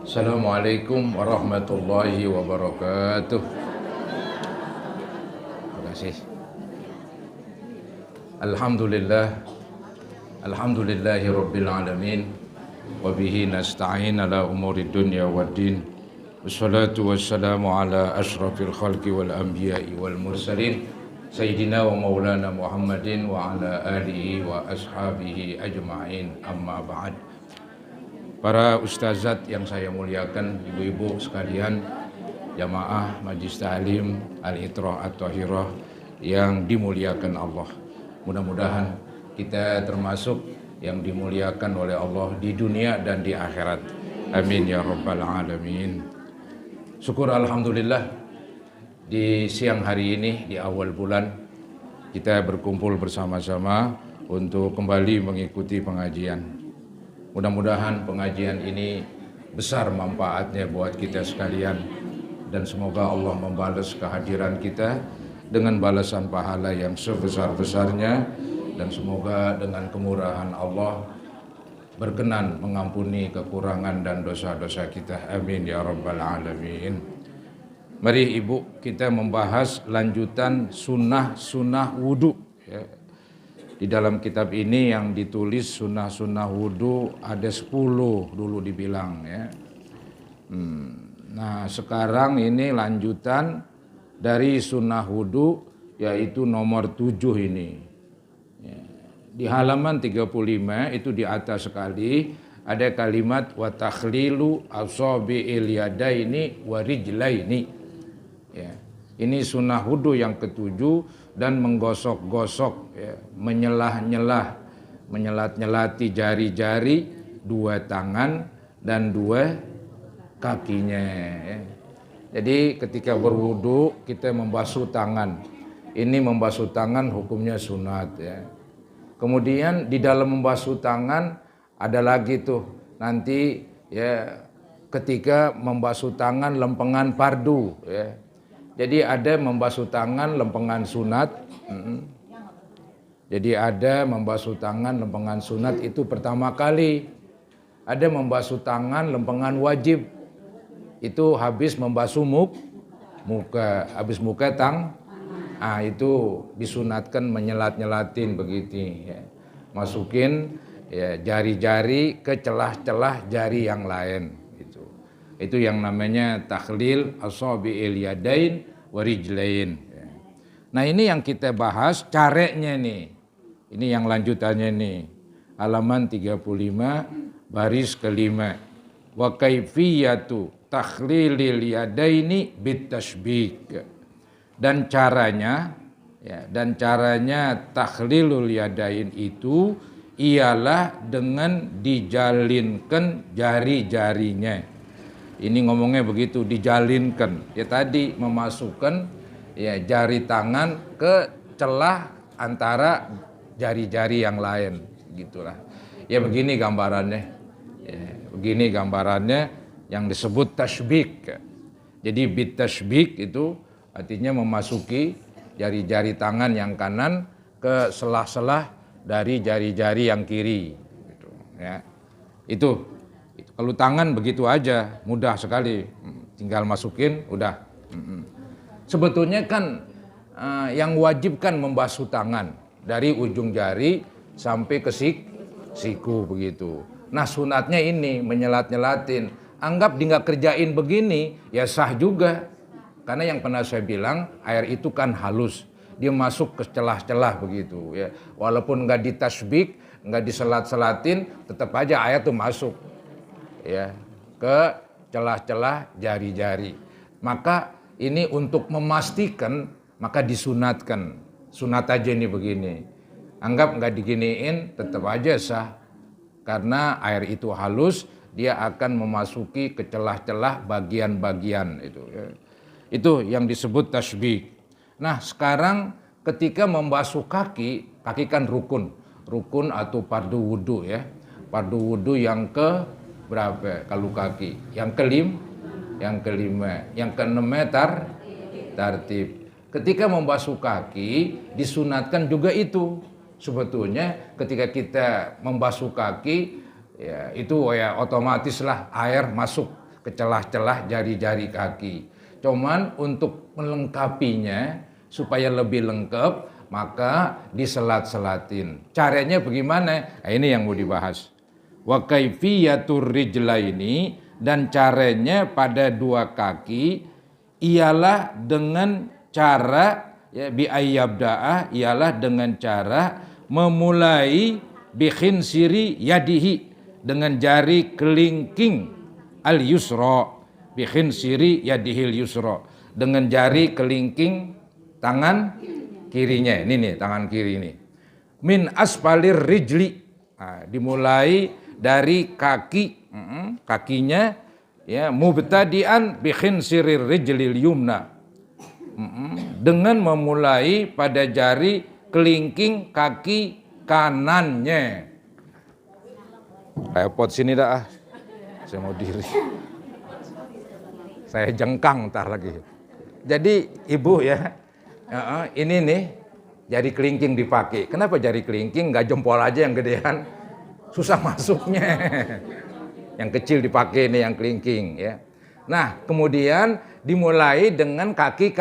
Assalamualaikum warahmatullahi wabarakatuh. Terima kasih. Alhamdulillahi rabbil alamin. Wa bihi nasta'in ala umuri dunya waddin. Wassalatu wassalamu ala ashrafil khalqi wal anbiya'i wal mursalin. Sayyidina wa maulana Muhammadin wa ala alihi wa ashabihi ajma'in, amma ba'd. Para ustazat yang saya muliakan, ibu-ibu sekalian, jamaah Majlis Ta'lim Al-Itrah At-Tahirah yang dimuliakan Allah. Mudah-mudahan kita termasuk yang dimuliakan oleh Allah di dunia dan di akhirat. Amin ya rabbal alamin. Syukur alhamdulillah, di siang hari ini, di awal bulan, kita berkumpul bersama-sama untuk kembali mengikuti pengajian. Mudah-mudahan pengajian ini besar manfaatnya buat kita sekalian, dan semoga Allah membalas kehadiran kita dengan balasan pahala yang sebesar-besarnya, dan semoga dengan kemurahan Allah berkenan mengampuni kekurangan dan dosa-dosa kita. Amin ya rabbal alamin. Mari ibu, kita membahas lanjutan sunnah-sunnah wudhu ya. Di dalam kitab ini yang ditulis sunnah-sunnah wudhu ada 10 dulu dibilang ya. Nah sekarang ini lanjutan dari sunnah wudhu, yaitu nomor 7 ini ya. Di halaman 35 itu di atas sekali ada kalimat wa takhlilu asabi'il yadaini wa rijlaini ya. Ini sunnah wudhu yang ketujuh, dan menggosok-gosok ya, menyelat-nyelati jari-jari, 2 tangan dan 2 kakinya ya. Jadi ketika berwudu kita membasuh tangan. Ini membasuh tangan hukumnya sunat ya. Kemudian di dalam membasuh tangan ada lagi tuh nanti ya, ketika membasuh tangan lempengan fardu ya. Jadi ada membasuh tangan lempengan sunat. Jadi ada membasuh tangan lempengan sunat itu pertama kali. Ada membasuh tangan lempengan wajib. Itu habis membasuh muka. Habis muka itu disunatkan menyelat-nyelatin begitu ya. Masukin ya, jari-jari ke celah-celah jari yang lain. Itu yang namanya takhlil asabi'il yadain wa rijlain. Nah ini yang kita bahas caranya nih. Ini yang lanjutannya nih. Halaman 35 baris kelima. Wa kaifiyatu takhlilil yadaini bitasbik. Dan caranya takhlilul yadain itu ialah dengan dijalinkan jari-jarinya. Ini ngomongnya begitu, dijalinkan. Ya tadi memasukkan ya jari tangan ke celah antara jari-jari yang lain, gitulah. Ya begini gambarannya. Ya, begini gambarannya yang disebut tasbik. Jadi bitasbik itu artinya memasuki jari-jari tangan yang kanan ke selah-selah dari jari-jari yang kiri. Gitu, ya. Itu. Kalau tangan begitu aja, mudah sekali, tinggal masukin, udah. Sebetulnya kan yang wajib kan membasuh tangan dari ujung jari sampai ke siku begitu. Nah sunatnya ini menyelat-nyelatin. Anggap dia nggak kerjain begini, ya sah juga. Karena yang pernah saya bilang, air itu kan halus, dia masuk ke celah-celah begitu. Ya. Walaupun nggak ditasbik, nggak diselat-selatin, tetap aja air tuh masuk. Ya, ke celah-celah jari-jari. Maka ini untuk memastikan, maka disunatkan. Sunat aja ini begini. Anggap nggak diginiin, tetap aja sah. Karena air itu halus, dia akan memasuki ke celah-celah bagian-bagian itu. Ya. Itu yang disebut tasbih. Nah sekarang ketika membasuh kaki kan rukun atau fardu wudu ya. Fardu wudu yang ke berapa kalau kaki? Yang kelima, yang keenam tartib. Ketika membasuh kaki disunatkan juga itu. Sebetulnya ketika kita membasuh kaki ya itu ya otomatis lah air masuk ke ke celah-celah jari-jari kaki. Cuman untuk melengkapinya supaya lebih lengkap, maka diselat-selatin. Caranya bagaimana? Nah, ini yang mau dibahas. Wa kaifiyatur rijlaini, dan caranya pada dua kaki ialah dengan cara ya, bi ayyabda'a, ialah dengan cara memulai bi khinsiri yadihi, dengan jari kelingking al yusra, bi khinsiri yadihil yusra, dengan jari kelingking tangan kirinya. Ini nih tangan kiri ini. Min asfalir rijli, nah, dimulai dari kaki, kakinya ya, mubtadi'an bi khinsirir rijlil yumna, dengan memulai pada jari kelingking kaki kanannya. Repot sini dah, saya mau diri, saya jengkang ntar lagi. Jadi ibu ya, ini nih jari kelingking dipakai. Kenapa jari kelingking, nggak jempol aja yang gedean? Susah masuknya. Yang kecil dipakai nih yang kelingking ya. Nah, kemudian dimulai dengan kaki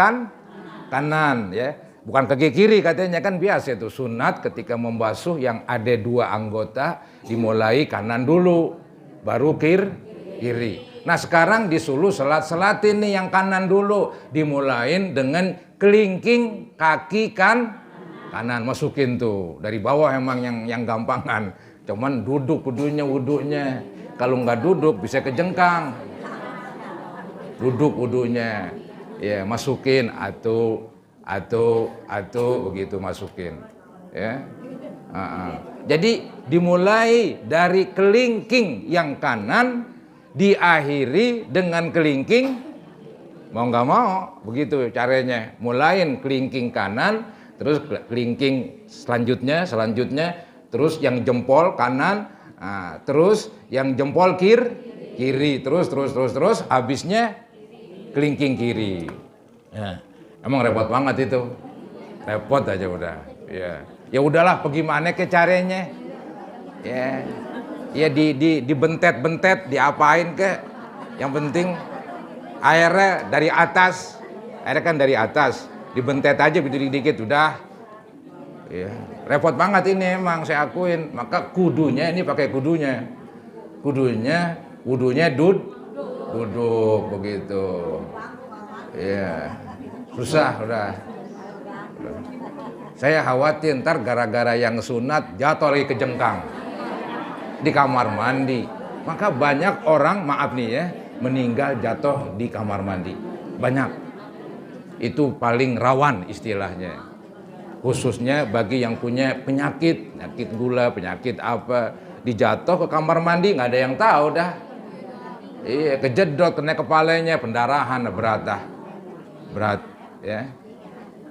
kanan ya. Bukan kaki kiri katanya, kan biasa itu sunat ketika membasuh yang ada dua anggota dimulai kanan dulu baru kiri. Nah, sekarang disuruh selat-selatin nih yang kanan dulu, dimulain dengan kelingking kaki kanan, masukin tuh dari bawah. Emang yang gampangan, cuman duduk wudunya. Kalau nggak duduk bisa kejengkang. Duduk wudunya, ya masukin atau begitu masukin, ya. Jadi dimulai dari kelingking yang kanan, diakhiri dengan kelingking, mau nggak mau begitu caranya. Mulain kelingking kanan, terus kelingking selanjutnya, terus yang jempol kanan. Nah, terus yang jempol kiri, terus habisnya kelingking kiri. Ya, emang repot banget itu, repot aja udah. Ya udahlah, bagaimana ke caranya? Ya dibentet, diapain ke? Yang penting airnya dari atas, airnya kan dari atas, dibentet aja dikit udah. Ya, repot banget ini emang, saya akuin. Maka kudunya ini pakai kudunya duduk begitu. Ya, susah udah. Saya khawatir ntar gara-gara yang sunat jatuh lagi kejengkang di kamar mandi. Maka banyak orang, maaf nih ya, meninggal jatuh di kamar mandi. Banyak. Itu paling rawan istilahnya. Khususnya bagi yang punya penyakit gula, penyakit apa, dijatuh ke kamar mandi nggak ada yang tahu dah. Iya, kejedot kena kepalanya, pendarahan berat ya.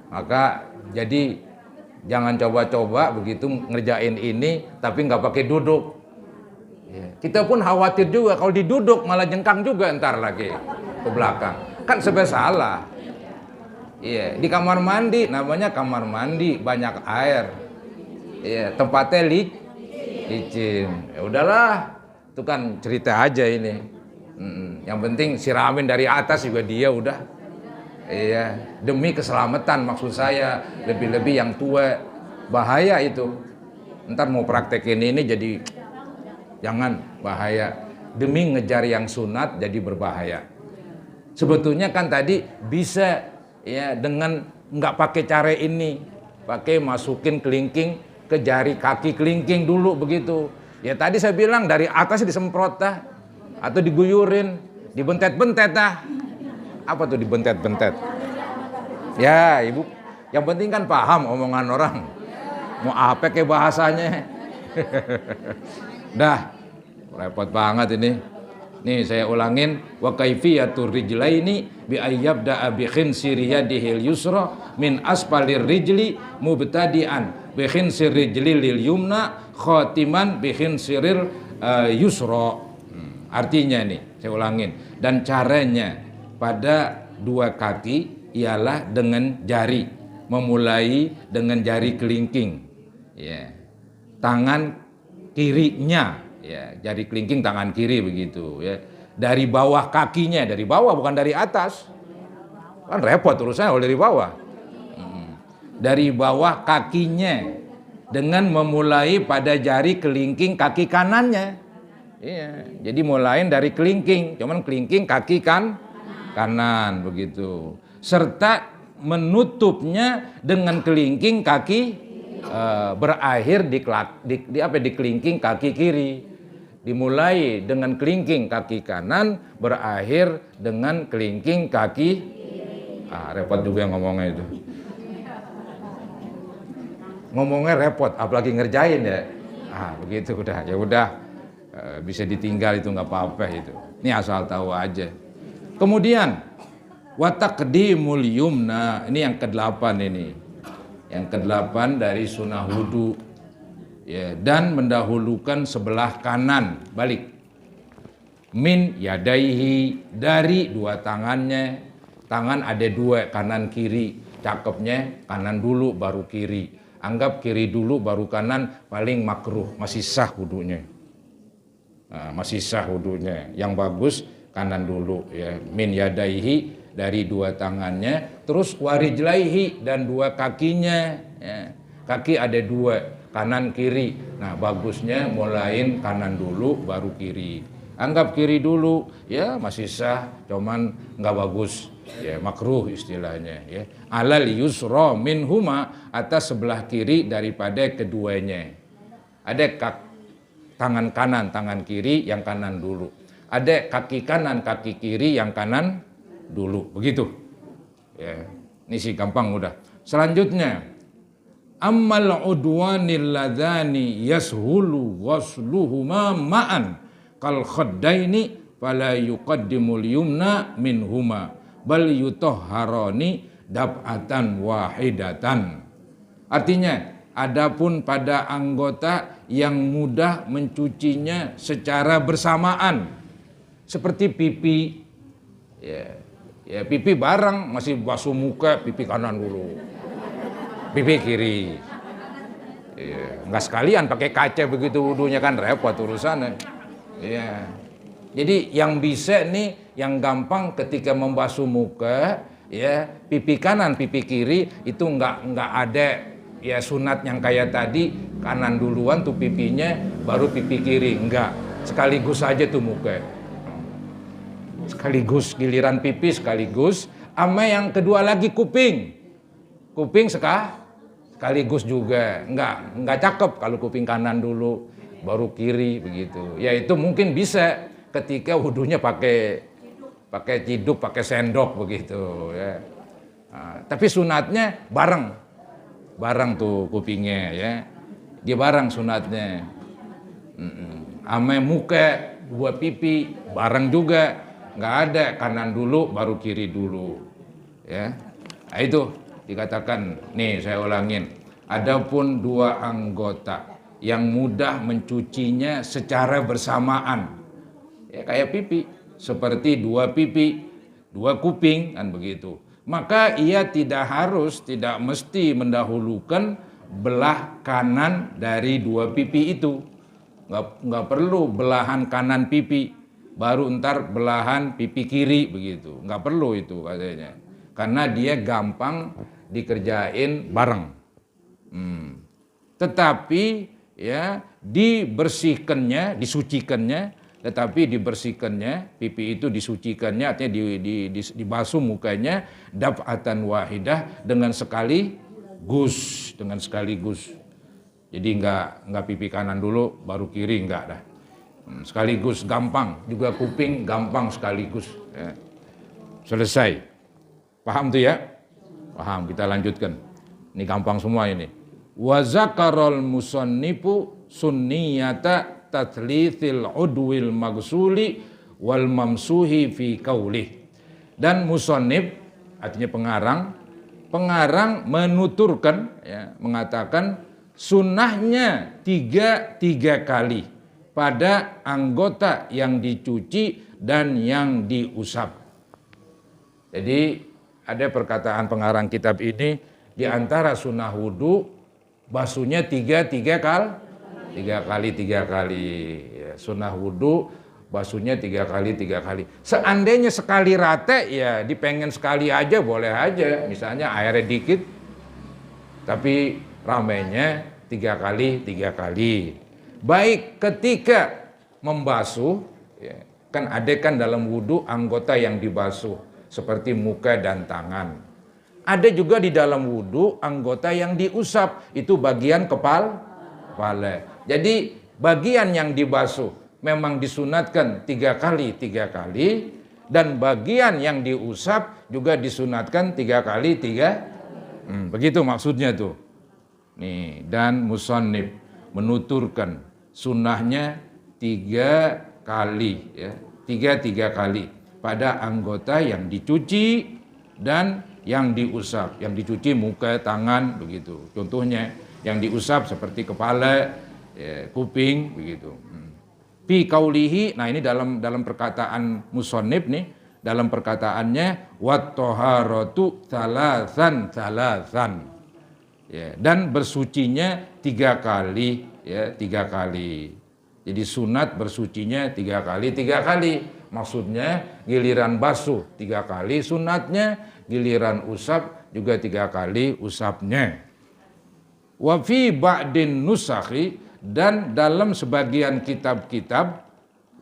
Maka jadi jangan coba-coba begitu ngerjain ini tapi nggak pakai duduk. Ya. Kita pun khawatir juga kalau diduduk malah jengkang juga ntar lagi ke belakang, kan serba salah. Iya, di kamar mandi, namanya kamar mandi banyak air. Iya, tempatnya licin. Ya udahlah, itu kan cerita aja ini. Yang penting siramin dari atas juga dia udah. Iya, demi keselamatan maksud saya, lebih-lebih yang tua, bahaya itu. Ntar mau praktekin ini jadi jangan, bahaya. Demi ngejar yang sunat jadi berbahaya. Sebetulnya kan tadi bisa ya dengan nggak pakai cara ini, pakai masukin kelingking ke jari kaki kelingking dulu begitu. Ya tadi saya bilang dari atas disemprot dah, atau diguyurin, dibentet-bentet dah. Apa tuh dibentet-bentet? Ya ibu, yang penting kan paham omongan orang. Mau apa kayak bahasanya? Dah, repot banget ini. Nih saya ulangin, wa kaifiyatur rijlaini bi ayyabda bi khinsiri yadihil yusra min asfalir rijli mubtadi'an bi khinsir rijli lil yumna khatiman bi khinsiril yusra. Artinya nih saya ulangin, dan caranya pada dua kaki ialah dengan jari, memulai dengan jari kelingking. Ya. Tangan kirinya, ya, jari kelingking tangan kiri begitu ya. dari bawah kakinya, dari bawah bukan dari atas. Kan repot urusannya kalau dari bawah. Dari bawah kakinya dengan memulai pada jari kelingking kaki kanannya. Iya, jadi mulai dari kelingking, cuman kelingking kaki kanan begitu. Serta menutupnya dengan kelingking kaki berakhir di kelingking kaki kiri. Dimulai dengan kelingking kaki kanan, berakhir dengan kelingking kaki. Repot juga yang ngomongnya itu. Ngomongnya repot, apalagi ngerjain ya. Begitu udah, ya udah bisa ditinggal itu nggak apa-apa itu. Ini asal tahu aja. Kemudian wa taqdimul yumna, ini yang ke-8 ini. Yang ke-8 dari sunnah wudu. Ya, dan mendahulukan sebelah kanan, balik. Min yadaihi, dari dua tangannya. Tangan ada dua, kanan kiri. Cakepnya kanan dulu baru kiri. Anggap kiri dulu baru kanan, paling makruh, masih sah wudunya. Masih sah wudunya. Yang bagus kanan dulu ya. Min yadaihi, dari dua tangannya, terus warijlaihi, dan dua kakinya ya. Kaki ada dua, kanan kiri. Nah bagusnya mulain kanan dulu baru kiri. Anggap kiri dulu ya masih sah, cuman nggak bagus ya, makruh istilahnya ya. Alal yusra minhuma, atas sebelah kiri daripada keduanya. Ada tangan kanan, tangan kiri, yang kanan dulu. Ada kaki kanan, kaki kiri, yang kanan dulu. Begitu. Ya, ini sih gampang udah. Selanjutnya, ammal udwanil ladhani yashulu wasluhuma ma'an kal khaddaini fala yuqaddimul yumna minhuma bal yutahharani dab'atan wahidatan. Artinya, adapun pada anggota yang mudah mencucinya secara bersamaan, seperti pipi, ya pipi bareng, masih basuh muka, pipi kanan dulu, pipi kiri. Ya, nggak sekalian pakai kaca begitu wudunya, kan repot urusannya. Ya. Jadi yang bisa nih, yang gampang ketika membasuh muka, ya pipi kanan, pipi kiri itu nggak ada ya sunat yang kayak tadi kanan duluan tuh pipinya baru pipi kiri, enggak, sekaligus aja tuh muka, sekaligus giliran pipi sekaligus. Ama yang kedua lagi kuping sekaligus juga, enggak cakep kalau kuping kanan dulu baru kiri begitu. Ya itu mungkin bisa ketika wudunya pakai ciduk, pakai sendok begitu ya. Tapi sunatnya bareng tuh kupingnya ya, dia bareng sunatnya. Ame muka dua pipi bareng juga, nggak ada kanan dulu baru kiri dulu ya. Nah, itu dikatakan nih, saya ulangin, adapun dua anggota yang mudah mencucinya secara bersamaan ya, kayak pipi, seperti dua pipi, dua kuping kan begitu, maka ia tidak mesti mendahulukan belah kanan dari dua pipi itu. Nggak perlu belahan kanan pipi baru ntar belahan pipi kiri begitu, nggak perlu itu katanya, karena dia gampang dikerjain bareng. Tetapi ya dibersihkannya, disucikannya, tetapi dibersihkannya, pipi itu disucikannya, artinya dibasuh mukanya daf'atan wahidah, dengan sekaligus. Jadi enggak pipi kanan dulu baru kiri, enggak dah. Sekaligus, gampang. Juga kuping gampang sekaligus ya. Selesai. Paham tuh ya? Paham, kita lanjutkan. Ini gampang semua ini. Wa zakarul musannifu sunniyata tathlithil udwil magsuli wal mamsuhi fi qaulih. Dan musannif artinya pengarang menuturkan ya, mengatakan sunnahnya tiga kali pada anggota yang dicuci dan yang diusap. Jadi ada perkataan pengarang kitab ini, di antara sunnah wudu basuhnya tiga kali. Ya, sunnah wudu basuhnya 3 kali 3 kali. Seandainya sekali rata, ya dipengen sekali aja boleh aja. Misalnya airnya dikit, tapi ramainya 3 kali 3 kali. Baik ketika membasuh, ya, kan ada kan dalam wudhu anggota yang dibasuh seperti muka dan tangan. Ada juga di dalam wudhu anggota yang diusap, itu bagian kepala. Jadi bagian yang dibasuh memang disunatkan 3 kali 3 kali, dan bagian yang diusap juga disunatkan 3 kali 3. Begitu maksudnya tuh. Nih, dan musannif menuturkan sunnahnya 3 kali, ya, 3 kali pada anggota yang dicuci dan yang diusap. Yang dicuci muka, tangan, begitu. Contohnya yang diusap seperti kepala, ya, kuping, begitu. Fi kaulihi, nah ini dalam perkataan musannif nih, dalam perkataannya wat taharatu salasan. Ya, dan bersucinya 3 kali, ya, 3 kali. Jadi sunat bersucinya 3 kali 3 kali. Maksudnya giliran basuh 3 kali sunatnya, giliran usap juga 3 kali usapnya. Wa fi ba'din nusakhi, dan dalam sebagian kitab-kitab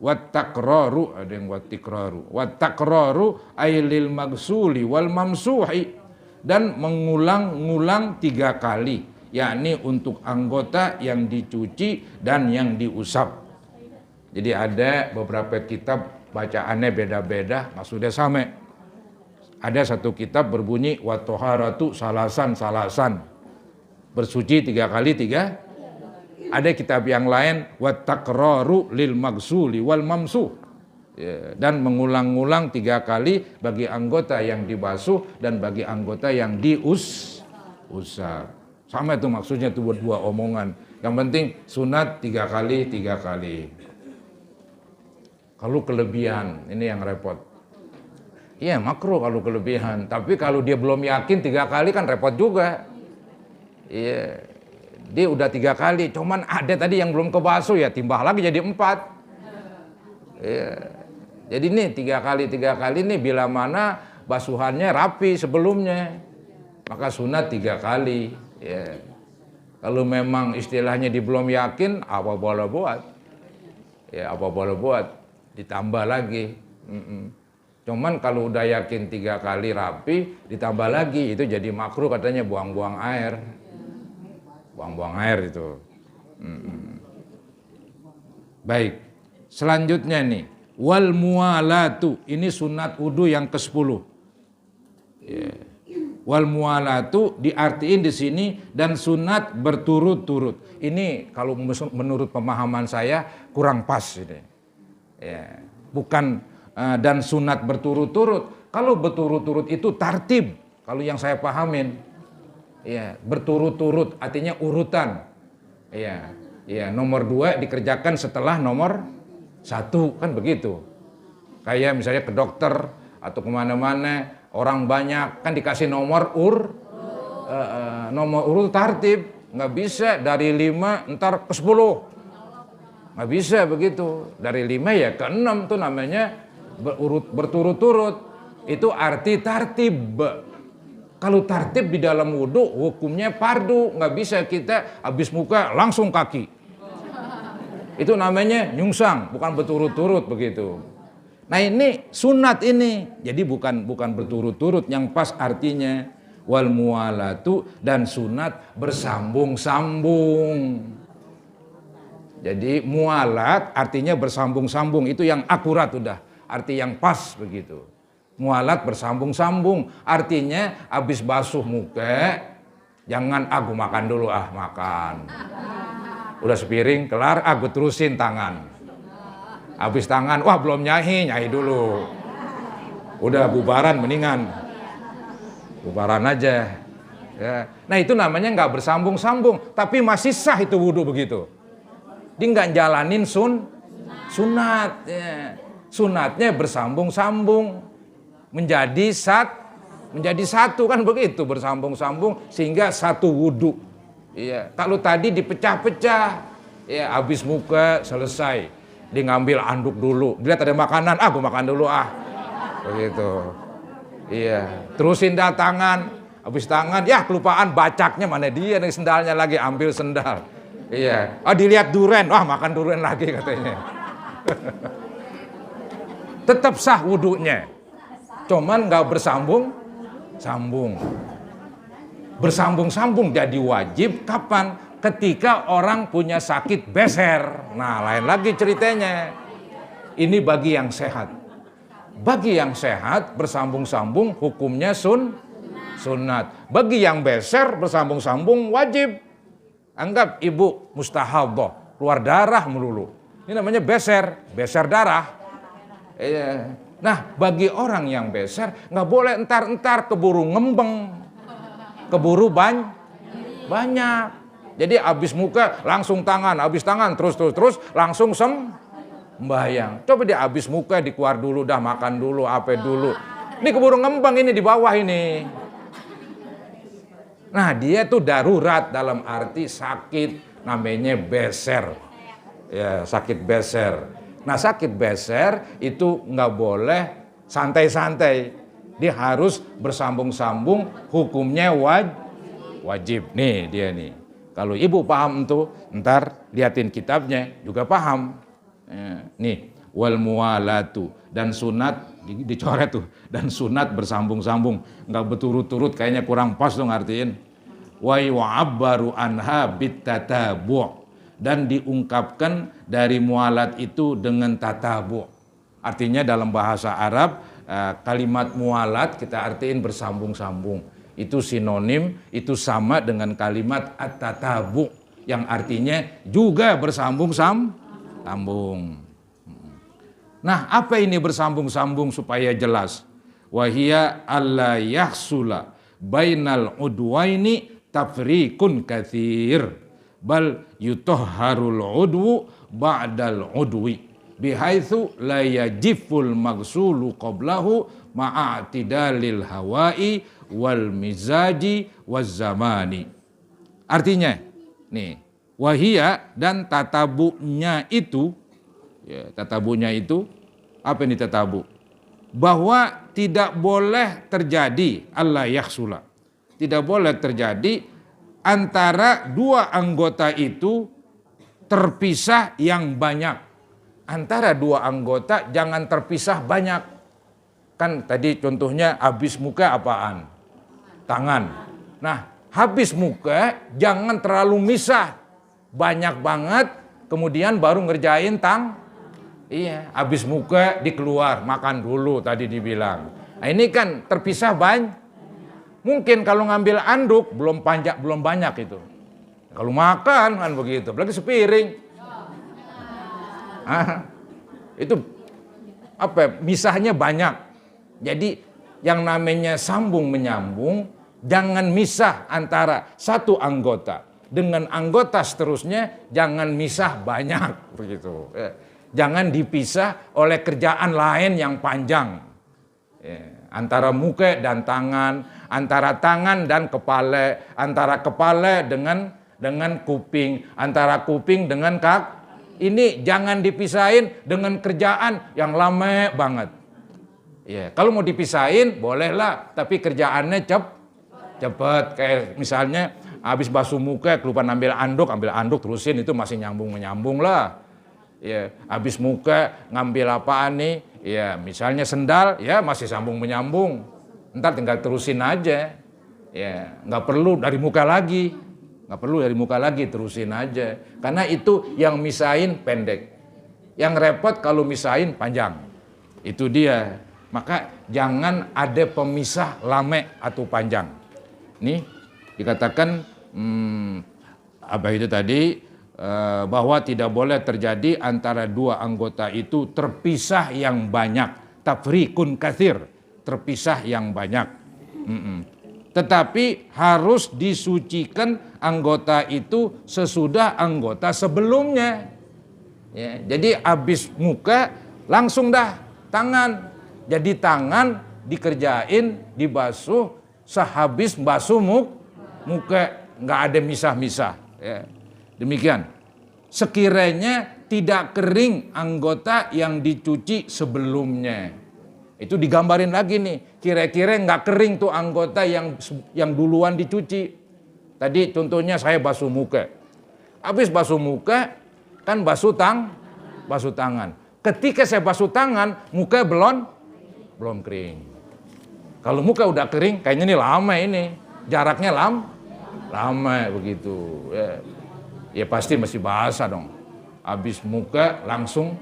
wat takraru, ada yang wat tikraru, wat takraru ailil magsuli wal mamsuhi, dan mengulang-ngulang 3 kali, yakni untuk anggota yang dicuci dan yang diusap. Jadi ada beberapa kitab bacaannya beda-beda, maksudnya sama. Ada satu kitab berbunyi wa taharatu salasan, bersuci 3 kali 3. Ada kitab yang lain wa takraru lil magsuli wal mamsuh, ya, dan mengulang-ulang 3 kali bagi anggota yang dibasuh dan bagi anggota yang diusap. Sama itu maksudnya, itu dua omongan. Yang penting sunat 3 kali 3 kali. Kalau kelebihan, ini yang repot. Iya, makruh kalau kelebihan. Tapi kalau dia belum yakin 3 kali kan repot juga. Iya, dia udah 3 kali. Cuman ada tadi yang belum kebasuh, ya timbah lagi jadi 4. Iya. Jadi nih 3 kali nih bila mana basuhannya rapi sebelumnya, maka sunat 3 kali. Ya. Kalau memang istilahnya di belum yakin, apa boleh buat? Ya apa boleh buat? Ditambah lagi. Cuman kalau udah yakin 3 kali rapi, ditambah lagi, itu jadi makruh katanya, buang-buang air. Buang-buang air itu. Baik, selanjutnya nih, wal mualatu, ini sunat wudu yang ke-10. Yeah. Wal mualatu diartiin di sini, dan sunat berturut-turut. Ini kalau menurut pemahaman saya kurang pas ini. Ya, bukan dan sunat berturut-turut. Kalau berturut-turut itu tartib, kalau yang saya pahamin. Ya, berturut-turut artinya urutan. Ya, ya, nomor 2 dikerjakan setelah nomor 1, kan begitu. Kayak misalnya ke dokter atau kemana-mana, orang banyak kan dikasih nomor nomor urut tartib. Nggak bisa dari 5 ntar ke 10. Nggak bisa begitu. Dari 5 ya ke 6 tuh namanya berturut-turut. Itu arti tartib. Kalau tartib di dalam wudhu hukumnya fardu. Nggak bisa kita habis muka langsung kaki. Itu namanya nyungsang, bukan berturut-turut begitu. Nah ini sunat ini. Jadi bukan berturut-turut, yang pas artinya wal mualatu, dan sunat bersambung-sambung. Jadi mualat artinya bersambung-sambung, itu yang akurat udah, arti yang pas begitu. Mualat bersambung-sambung, artinya habis basuh muka, jangan aku makan dulu, makan. Udah sepiring kelar, aku terusin tangan. Habis tangan, wah belum nyahi dulu. Udah bubaran mendingan. Bubaran aja. Ya. Nah itu namanya nggak bersambung-sambung, tapi masih sah itu wudhu begitu. Dia nggak jalanin sunat. Ya. Sunatnya bersambung-sambung, menjadi satu, kan begitu, bersambung-sambung sehingga satu wudhu. Iya. Kalau tadi dipecah-pecah, ya habis muka selesai, Dia ngambil anduk dulu, dilihat ada makanan, gue makan dulu begitu. Iya, terusin dah tangan, habis tangan, ya kelupaan bacaknya, mana dia nih, sendalnya lagi, ambil sendal. Iya, dilihat duren, makan duren lagi katanya. Tetap sah wudunya, cuman nggak bersambung-sambung. Bersambung-sambung jadi wajib kapan? Ketika orang punya sakit beser. Nah, lain lagi ceritanya. Ini bagi yang sehat. Bagi yang sehat bersambung-sambung hukumnya sunat. Bagi yang beser bersambung-sambung wajib. Anggap ibu mustahadah, keluar darah melulu. Ini namanya beser darah. Nah, bagi orang yang beser nggak boleh entar-entar keburu ngembeng, keburu banyak. Jadi habis muka langsung tangan, habis tangan terus langsung sembahyang. Coba dia habis muka dikeluar dulu, dah makan dulu, apa dulu. Ini keburu ngembang ini di bawah ini. Nah, dia tuh darurat dalam arti sakit, namanya beser. Ya, sakit beser. Nah, sakit beser itu nggak boleh santai-santai. Dia harus bersambung-sambung, hukumnya wajib. Nih dia nih. Kalau ibu paham tuh, ntar liatin kitabnya juga paham. Nih, wal muwalatu, dan sunat dicoret tuh, dan sunat bersambung-sambung, nggak berturut-turut, kayaknya kurang pas dong artiin. Wa yu'abbaru anha bitatabu', dan diungkapkan dari mualat itu dengan tatabu'. Artinya dalam bahasa Arab kalimat mualat kita artiin bersambung-sambung. Itu sinonim, itu sama dengan kalimat at-tatabu yang artinya juga bersambung-sambung. Nah, apa ini bersambung-sambung supaya jelas? Wahia alla yahsula bainal udwaini tafriqun katsir bal yutahharul udwu ba'dal udwi bihaitsu la yajiful maghsulu qablahu ma'atidalil hawai wal mizaji waz zamani. Artinya nih, wahia, dan tatabunya itu, ya, tatabunya itu apa ini tatabu? Bahwa tidak boleh terjadi Allah yakhsula, tidak boleh terjadi antara dua anggota itu terpisah yang banyak. Antara dua anggota jangan terpisah banyak. Kan tadi contohnya habis muka apaan? Tangan. Nah, habis muka jangan terlalu misah. Banyak banget, kemudian baru ngerjain Iya, habis muka dikeluar, makan dulu tadi dibilang. Nah, ini kan terpisah banyak. Mungkin kalau ngambil anduk belum banyak itu. Kalau makan kan begitu, apalagi sepiring. Itu misahnya banyak. Jadi yang namanya sambung menyambung, jangan misah antara satu anggota dengan anggota seterusnya, jangan misah banyak begitu. Jangan dipisah oleh kerjaan lain yang panjang. Antara muka dan tangan, antara tangan dan kepala, antara kepala dengan kuping, antara kuping dengan kaki. Ini jangan dipisahin dengan kerjaan yang lama banget. Ya, kalau mau dipisahin bolehlah, tapi kerjaannya cepet. Kayak misalnya habis basuh muka kelupaan ambil anduk terusin, itu masih menyambung lah. Ya, habis muka ngambil apaan nih? Ya, misalnya sendal, ya masih sambung menyambung. Ntar tinggal terusin aja. Ya, nggak perlu dari muka lagi. Terusin aja. Karena itu yang misahin pendek. Yang repot kalau misahin panjang. Itu dia. Maka jangan ada pemisah lame atau panjang. Nih dikatakan apa itu tadi, bahwa tidak boleh terjadi antara dua anggota itu terpisah yang banyak. Tafriqun katsir, terpisah yang banyak. Tetapi harus disucikan anggota itu sesudah anggota sebelumnya. Ya, jadi habis muka langsung dah tangan. Jadi tangan dikerjain, dibasuh sehabis basuh muka, nggak ada misah-misah. Ya. Demikian. Sekiranya tidak kering anggota yang dicuci sebelumnya. Itu digambarin lagi nih, kira-kira nggak kering tuh anggota yang duluan dicuci. Tadi contohnya saya basuh muka. Habis basuh muka, kan basuh tangan. Ketika saya basuh tangan, muka belum kering. Kalau muka udah kering, kayaknya ini lama ini. Jaraknya lama begitu. Ya pasti masih basah dong. Habis muka langsung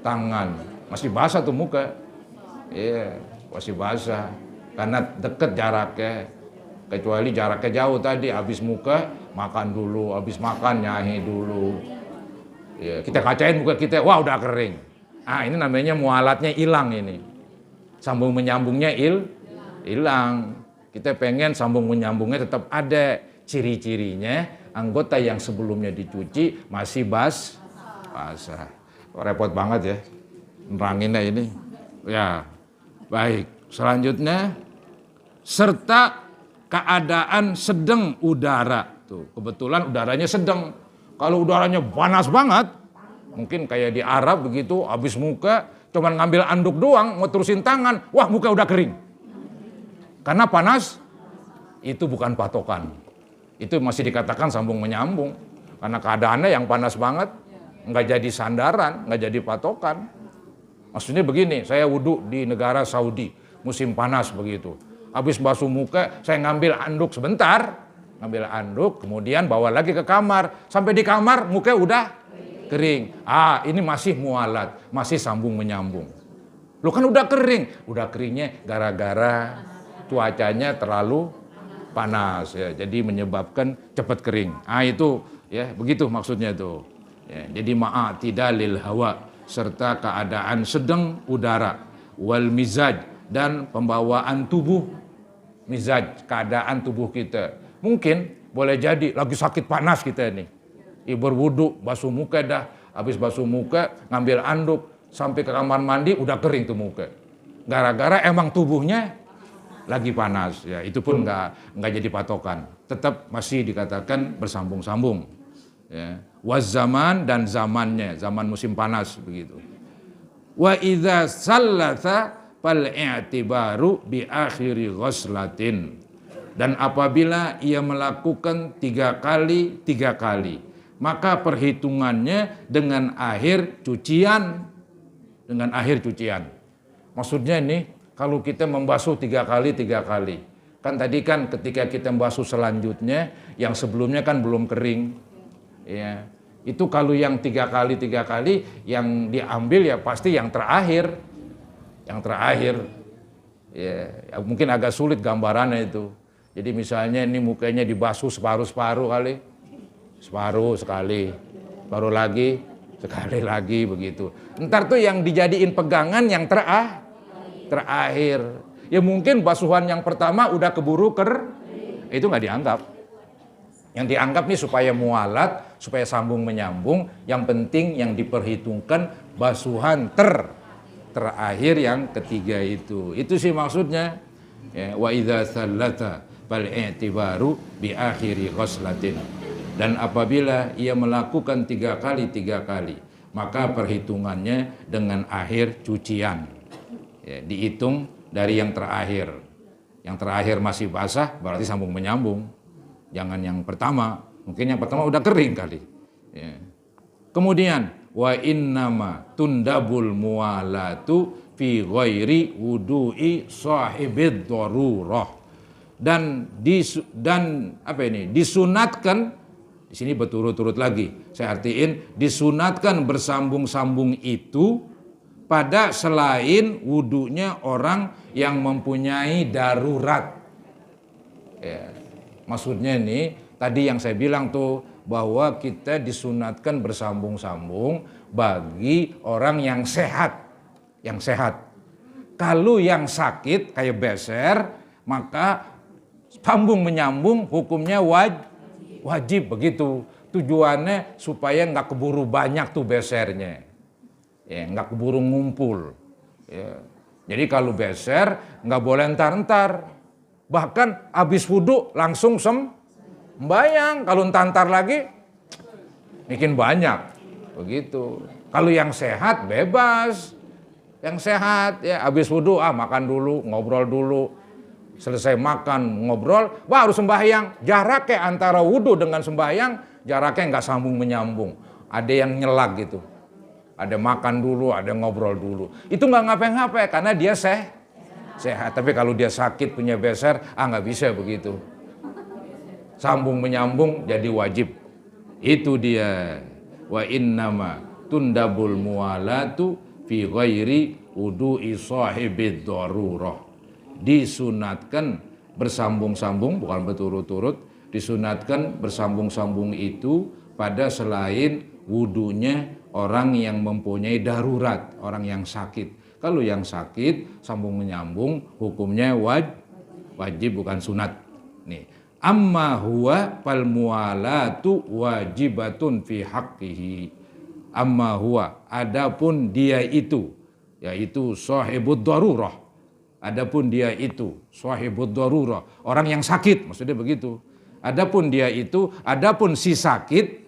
tangan. Masih basah tuh muka. Iya, masih basah. Karena deket jaraknya. Kecuali jaraknya jauh tadi. Habis muka, makan dulu. Habis makan, nyahi dulu. Ya, kita kacain muka kita, wah udah kering. Ini namanya mualatnya hilang ini. Sambung menyambungnya hilang. Kita pengen sambung menyambungnya tetap ada. Ciri-cirinya anggota yang sebelumnya dicuci masih basah. Repot banget ya neranginnya ini. Ya, baik. Selanjutnya, serta keadaan sedang udara. Tuh, kebetulan udaranya sedang. Kalau udaranya panas banget, mungkin kayak di Arab begitu, habis muka, cuman ngambil anduk doang, mau terusin tangan, wah muka udah kering. Karena panas, itu bukan patokan. Itu masih dikatakan sambung menyambung. Karena keadaannya yang panas banget, nggak jadi sandaran, nggak jadi patokan. Maksudnya begini, saya wudhu di negara Saudi, musim panas begitu. Habis basuh muka, saya ngambil anduk sebentar, kemudian bawa lagi ke kamar. Sampai di kamar, muka udah kering. Ini masih mualat, masih sambung menyambung. Lo kan udah kering. Udah keringnya gara-gara cuacanya terlalu panas ya, jadi menyebabkan cepat kering. Itu ya, begitu maksudnya tuh. Ya, jadi ma'atidalil hawa, serta keadaan sedang udara, wal mizaj, dan pembawaan tubuh. Mizaj, keadaan tubuh kita. Mungkin boleh jadi lagi sakit panas kita nih. Berwudu, basuh muka dah, habis basuh muka ngambil anduk sampai ke kamar mandi udah kering tuh muka. Gara-gara emang tubuhnya lagi panas, ya itu pun nggak jadi patokan, tetap masih dikatakan bersambung-sambung. Ya. Waz zaman dan zamannya, zaman musim panas begitu. Wa idza sallatha fal i'tibaru bi akhiri ghuslatin. Dan apabila ia melakukan 3 kali, maka perhitungannya dengan akhir cucian. Maksudnya nih, kalau kita membasuh 3 kali, kan tadi kan ketika kita membasuh selanjutnya, yang sebelumnya kan belum kering, ya. Itu kalau yang 3 kali, yang diambil ya pasti yang terakhir, ya mungkin agak sulit gambarannya itu. Jadi misalnya ini mukanya dibasuh separuh kali, separuh sekali, baru lagi, sekali lagi begitu. Ntar tuh yang dijadiin pegangan yang terakhir. Ya mungkin basuhan yang pertama udah keburu itu nggak dianggap. Yang dianggap nih supaya mualat, supaya sambung menyambung. Yang penting yang diperhitungkan basuhan terakhir yang ketiga itu. Itu sih maksudnya. Ya, wa idza sallata fal i'tibaru bi akhiri ghuslatin. Dan apabila ia melakukan 3 kali, maka perhitungannya dengan akhir cucian. Ya, dihitung dari yang terakhir. Yang terakhir masih basah, berarti sambung menyambung. Jangan yang pertama, mungkin yang pertama udah kering kali. Ya. Kemudian, wa innama tundabul mualatu fi ghairi wudu'i sahibid darurah. Dan disunatkan, di sini berturut-turut lagi. Saya artiin, disunatkan bersambung-sambung itu pada selain wudunya orang yang mempunyai darurat. Ya, maksudnya nih, tadi yang saya bilang tuh, bahwa kita disunatkan bersambung-sambung bagi orang yang sehat. Kalau yang sakit kayak beser, maka sambung menyambung hukumnya wajib begitu. Tujuannya supaya nggak keburu banyak tuh besernya. Ya, nggak keburu ngumpul. Ya. Jadi kalau beser nggak boleh entar-entar. Bahkan habis wudhu langsung sembayang. Kalau entar-entar lagi bikin banyak. begitu. Kalau yang sehat bebas, yang sehat ya habis wudhu makan dulu, ngobrol dulu, selesai makan ngobrol baru sembahyang. Jaraknya antara wudhu dengan sembahyang jaraknya nggak sambung menyambung, ada yang nyelak gitu, ada makan dulu, ada ngobrol dulu. Itu nggak ngapain-ngapain karena dia sehat. Tapi kalau dia sakit punya beser, nggak bisa begitu. Sambung menyambung jadi wajib. Itu dia. Wa innama tundabul muwalatu fi ghairi wudu'i sahibid darurah. Disunatkan bersambung-sambung, bukan berturut-turut, disunatkan bersambung-sambung itu pada selain wudunya orang yang mempunyai darurat, orang yang sakit. Kalau yang sakit sambung menyambung hukumnya wajib bukan sunat. Nih, amma huwa fal muwalatu wajibatun fi haqqihi. Amma huwa, adapun dia itu, yaitu sahibud darurah. Adapun dia itu sahibud darurah, orang yang sakit, maksudnya begitu. Adapun dia itu, adapun si sakit,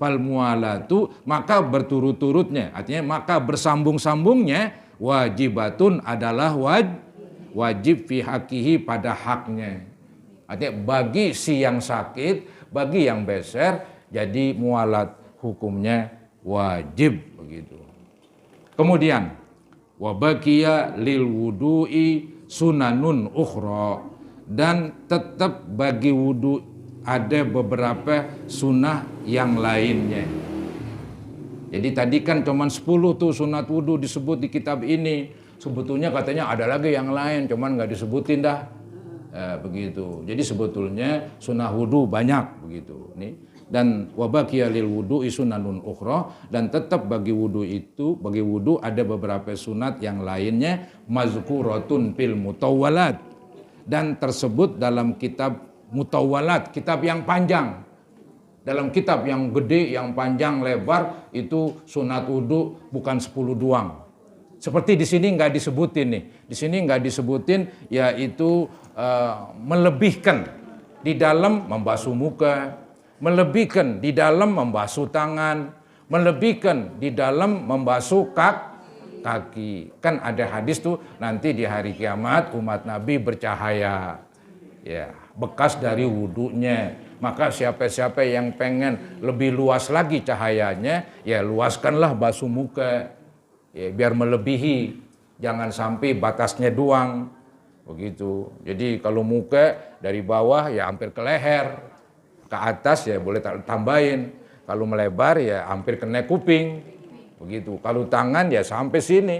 fal muwalatu, maka berturut-turutnya, artinya maka bersambung-sambungnya wajibatun adalah wajib fi haqqihi pada haknya. Artinya bagi si yang sakit, bagi yang beser, jadi mualat hukumnya wajib begitu. Kemudian wa baqiya lil wudu'i sunanun ukhra, dan tetap bagi wudu ada beberapa sunnah yang lainnya. Jadi tadi kan cuma 10 tuh sunat wudu disebut di kitab ini. Sebetulnya katanya ada lagi yang lain, cuman nggak disebutin dah. Begitu. Jadi sebetulnya sunnah wudu banyak begitu. Nih. Dan wabaqiya lil wudu'i sunanun ukhra, dan tetap bagi wudu ada beberapa sunat yang lainnya mazkuratun fil mutawwalat, dan tersebut dalam kitab mutawwalat, kitab yang panjang. Dalam kitab yang gede, yang panjang, lebar, itu sunat wudu bukan 10 doang. Seperti di sini nggak disebutin nih. Di sini nggak disebutin, yaitu melebihkan di dalam membasuh muka, melebihkan di dalam membasuh tangan, melebihkan di dalam membasuh kaki. Kan ada hadis tuh, nanti di hari kiamat umat Nabi bercahaya. Ya, bekas dari wudunya. Maka siapa-siapa yang pengen lebih luas lagi cahayanya, ya luaskanlah basuh muka, ya, biar melebihi, jangan sampai batasnya doang, begitu. Jadi kalau muka dari bawah ya hampir ke leher, ke atas ya boleh tambahin. Kalau melebar ya hampir kena kuping, begitu. Kalau tangan ya sampai sini,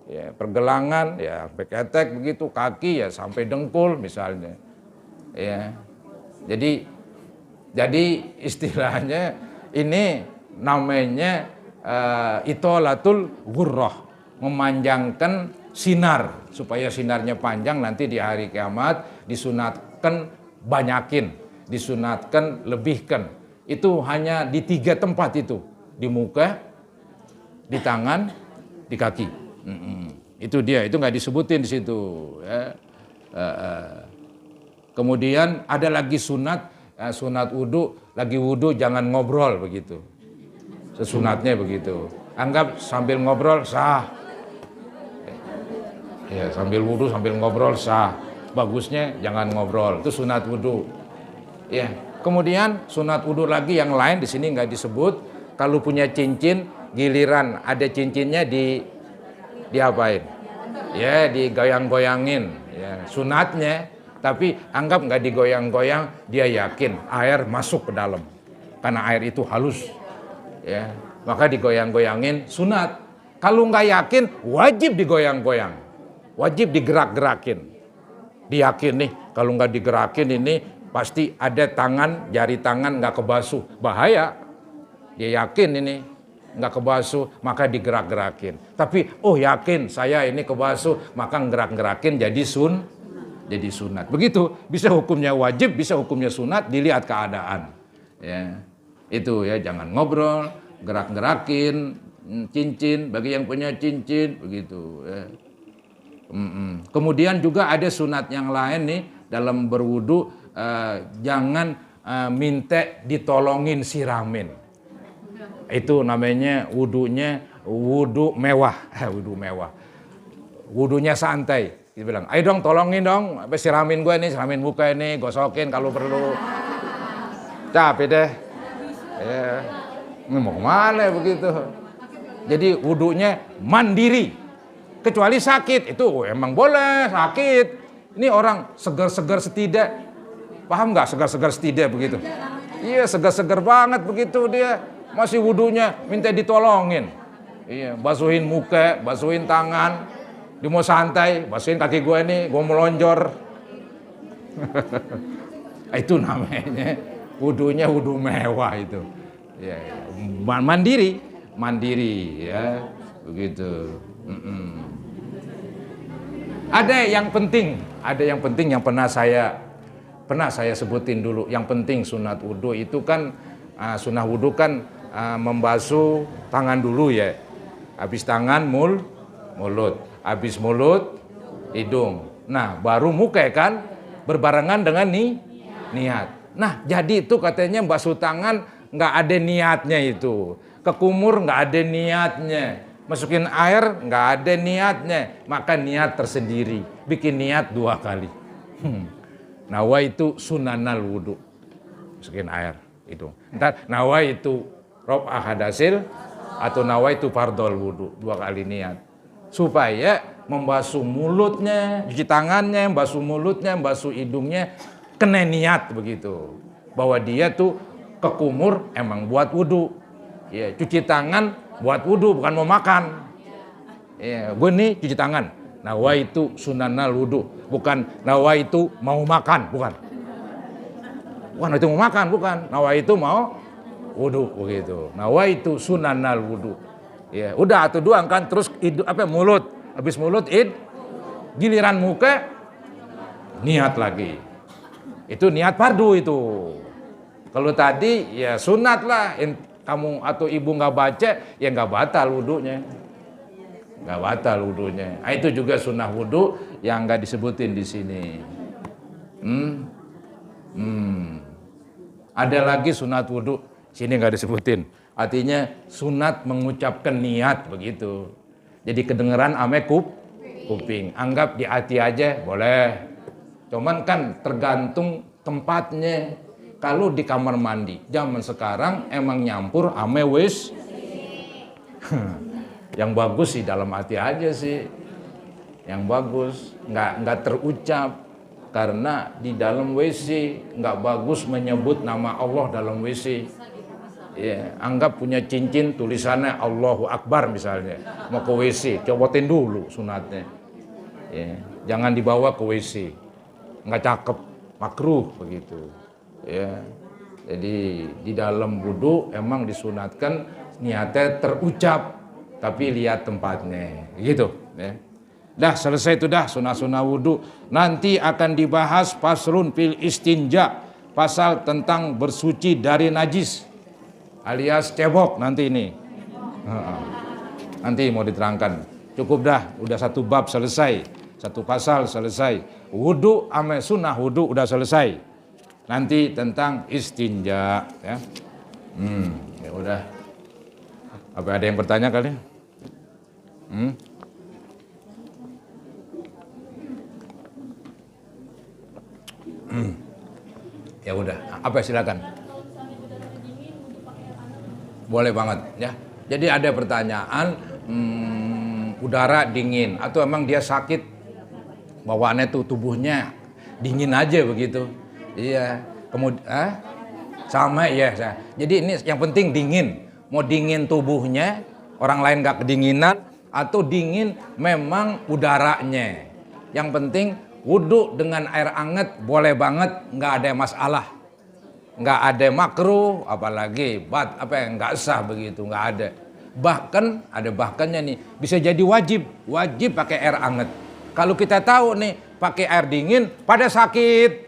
ya pergelangan ya sampai ketek, begitu. Kaki ya sampai dengkul misalnya, ya. Jadi istilahnya ini namanya itolatul ghurrah, memanjangkan sinar supaya sinarnya panjang, nanti di hari kiamat disunatkan banyakin, disunatkan lebihkan. Itu hanya di 3 tempat itu, di muka, di tangan, di kaki. Itu dia, itu nggak disebutin di situ. Ya. Kemudian ada lagi sunat wudu, lagi wudu jangan ngobrol begitu. Sesunatnya begitu. Anggap sambil ngobrol sah. Ya, sambil wudu sambil ngobrol sah. Bagusnya jangan ngobrol. Itu sunat wudu. Ya. Kemudian sunat wudu lagi yang lain di sini nggak disebut. Kalau punya cincin, giliran ada cincinnya diapain? Ya, digoyang-goyangin. Ya, sunatnya. Tapi anggap nggak digoyang-goyang, dia yakin air masuk ke dalam. Karena air itu halus. Ya, maka digoyang-goyangin sunat. Kalau nggak yakin, wajib digoyang-goyang. Wajib digerak-gerakin. Diyakin nih, kalau nggak digerakin ini pasti ada tangan, jari tangan nggak kebasuh. Bahaya. Dia yakin ini nggak kebasuh, maka digerak-gerakin. Tapi, yakin saya ini kebasuh, maka gerak-gerakin jadi sunat. Begitu, bisa hukumnya wajib, bisa hukumnya sunat, dilihat keadaan. Ya, itu ya, jangan ngobrol, gerak-gerakin cincin bagi yang punya cincin, begitu. Ya. Kemudian juga ada sunat yang lain nih dalam berwudu, jangan minta ditolongin siramin. Itu namanya wudunya wudu mewah, wudu mewah. Wudunya santai. Dia bilang, ayo dong tolongin dong, siramin gue nih, siramin muka ini, gosokin kalau perlu. Capek deh. Ya. Mau kemana begitu. Jadi wudunya mandiri. Kecuali sakit, itu emang boleh sakit. Ini orang segar-segar setidak. Paham nggak segar-segar setidak begitu? Iya, segar-segar banget begitu dia. Masih wudunya minta ditolongin. Iya, basuhin muka, basuhin tangan. Dia mau santai, basuhin kaki gue nih, gue melonjor. Itu namanya wudunya wudu mewah itu. Ya, mandiri ya, begitu. Ada yang penting yang pernah saya sebutin dulu. Yang penting sunat wudu itu kan sunnah wudu kan membasuh tangan dulu ya. Habis tangan mulut, habis mulut hidung. Nah, baru muka kan berbarengan dengan niat. Nah, jadi itu katanya basuh tangan nggak ada niatnya itu. Ke kumur nggak ada niatnya. Masukin air nggak ada niatnya. Maka niat tersendiri. Bikin niat 2 kali. Nawa itu sunanal wudu. Masukin air itu. Ntar nawa itu rob ahadasil atau nawa itu fardol wudu. 2 kali niat. Supaya membasuh mulutnya, cuci tangannya, membasuh mulutnya, membasuh hidungnya, kena niat begitu. Bahwa dia tuh ke kumur emang buat wudu. Ya, cuci tangan buat wudu, bukan mau makan. Ya, gue nih cuci tangan. Nawa itu sunanal wudu, bukan nawa itu mau makan, bukan. Bukan itu mau makan, bukan. Nawa itu mau wudu begitu. Nawa itu sunanal wudu. Ya, udah atau doang kan, terus mulut. Habis mulut giliran muka niat lagi. Itu niat fardu itu. Kalau tadi ya sunat lah, kamu atau ibu nggak baca ya nggak batal wudunya. Nggak batal wudunya. Nah, itu juga sunnah wudu yang nggak disebutin di sini. Ada lagi sunat wudu, sini nggak disebutin. Artinya sunat mengucapkan niat begitu. Jadi kedengeran ame kuping. Anggap di hati aja boleh. Cuman kan tergantung tempatnya. Kalau di kamar mandi, zaman sekarang emang nyampur ame wis. Yang bagus sih dalam hati aja sih. Yang bagus, nggak terucap. Karena di dalam WC nggak bagus menyebut nama Allah dalam WC. Ya, anggap punya cincin tulisannya Allahu Akbar misalnya. Mau ke WC, copotin dulu sunatnya. Ya, jangan dibawa ke WC. Nggak cakep, makruh begitu. Ya. Jadi di dalam wudu emang disunatkan niatnya terucap, tapi lihat tempatnya. Gitu, ya. Dah selesai itu dah sunah-sunah wudu. Nanti akan dibahas faslun fil istinja, pasal tentang bersuci dari najis alias cebok nanti ini. Nanti mau diterangkan. Cukup dah, udah 1 bab selesai, 1 pasal selesai. Wudu ame sunnah wudu udah selesai. Nanti tentang istinja, ya. Ya udah. Apa ada yang bertanya kali? Ya udah, apa silakan. Boleh banget ya. Jadi ada pertanyaan, udara dingin atau emang dia sakit, bawaannya tuh tubuhnya dingin aja begitu. Iya, kemudian sama ya. Jadi ini yang penting dingin. Mau dingin tubuhnya, orang lain nggak kedinginan atau dingin memang udaranya. Yang penting wudu dengan air hangat boleh banget, nggak ada masalah. Nggak ada makruh, apalagi nggak sah begitu, nggak ada. Bahkan ada bahkannya nih, bisa jadi wajib pakai air hangat. Kalau kita tahu nih pakai air dingin pada sakit,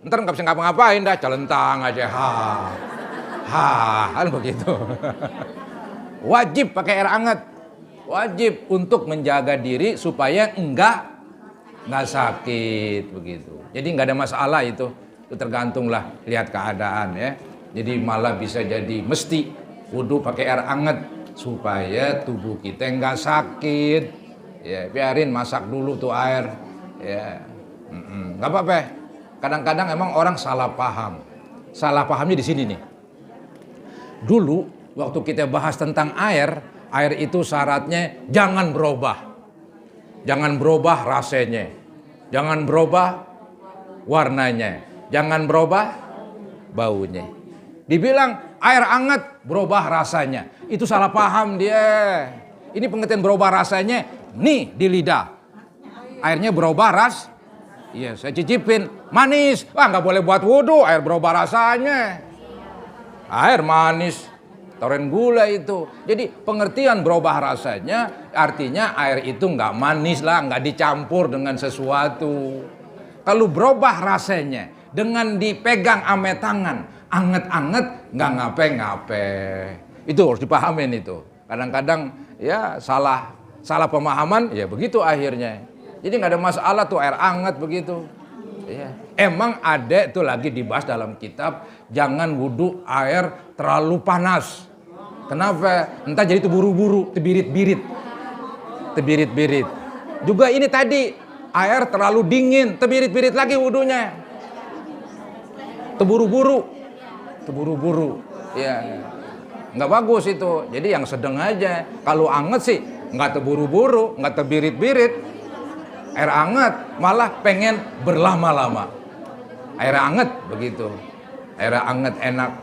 ntar nggak bisa ngapa-ngapain dah, celentang aja, kan begitu. Wajib pakai air hangat, wajib untuk menjaga diri supaya nggak sakit begitu. Jadi nggak ada masalah itu tergantunglah lihat keadaan ya. Jadi malah bisa jadi mesti wudu pakai air anget supaya tubuh kita nggak sakit. Ya, biarin masak dulu tuh air. Ya, nggak apa-apa. Kadang-kadang emang orang salah paham. Salah pahamnya di sini nih. Dulu waktu kita bahas tentang air itu syaratnya jangan berubah. Jangan berubah rasanya. Jangan berubah warnanya. Jangan berubah baunya. Dibilang air hangat berubah rasanya. Itu salah paham dia. Ini pengertian berubah rasanya nih di lidah. Airnya berubah iya, saya cicipin, manis. Wah, nggak boleh buat wudhu, air berubah rasanya. Air manis, taruhin gula itu. Jadi pengertian berubah rasanya artinya air itu nggak manis lah, nggak dicampur dengan sesuatu. Kalau berubah rasanya dengan dipegang ame tangan, anget-anget, nggak ngape-ngape. Itu harus dipahamin itu. Kadang-kadang ya salah pemahaman, ya begitu akhirnya. Jadi nggak ada masalah tuh air hangat begitu. Ya. Emang ada tuh lagi dibahas dalam kitab, jangan wudhu air terlalu panas. Kenapa? Entah jadi terburu-buru, terbirit-birit. Juga ini tadi air terlalu dingin, terbirit-birit lagi wudhunya. Terburu-buru. Ya, nggak bagus itu. Jadi yang sedang aja. Kalau anget sih nggak terburu-buru, nggak terbirit-birit. Air hangat malah pengen berlama-lama. Air hangat begitu. Air hangat enak.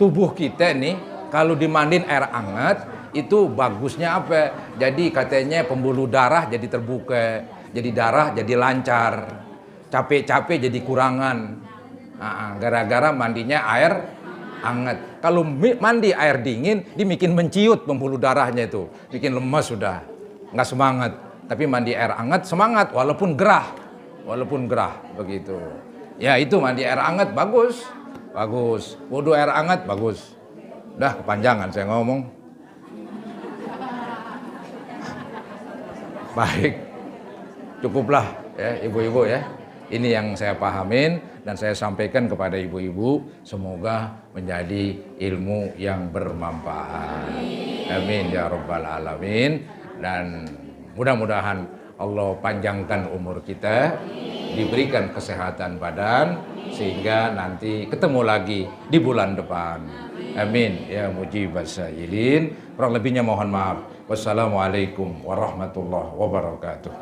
Tubuh kita nih kalau dimandiin air hangat itu bagusnya apa? Jadi katanya pembuluh darah jadi terbuka, jadi darah jadi lancar. Capek-capek jadi kurangan. Gara-gara mandinya air hangat. Kalau mandi air dingin, dia bikin menciut pembuluh darahnya itu, bikin lemas sudah, nggak semangat. Tapi mandi air hangat semangat walaupun gerah begitu. Ya itu mandi air hangat bagus. Wudu air hangat bagus. Dah kepanjangan saya ngomong. Baik, cukuplah ya ibu-ibu ya. Ini yang saya pahamin dan saya sampaikan kepada ibu-ibu. Semoga menjadi ilmu yang bermanfaat. Amin ya rabbal alamin. Dan mudah-mudahan Allah panjangkan umur kita, diberikan kesehatan badan, sehingga nanti ketemu lagi di bulan depan. Amin ya mujibas sa'ilin. Kurang lebihnya mohon maaf. Wassalamualaikum warahmatullahi wabarakatuh.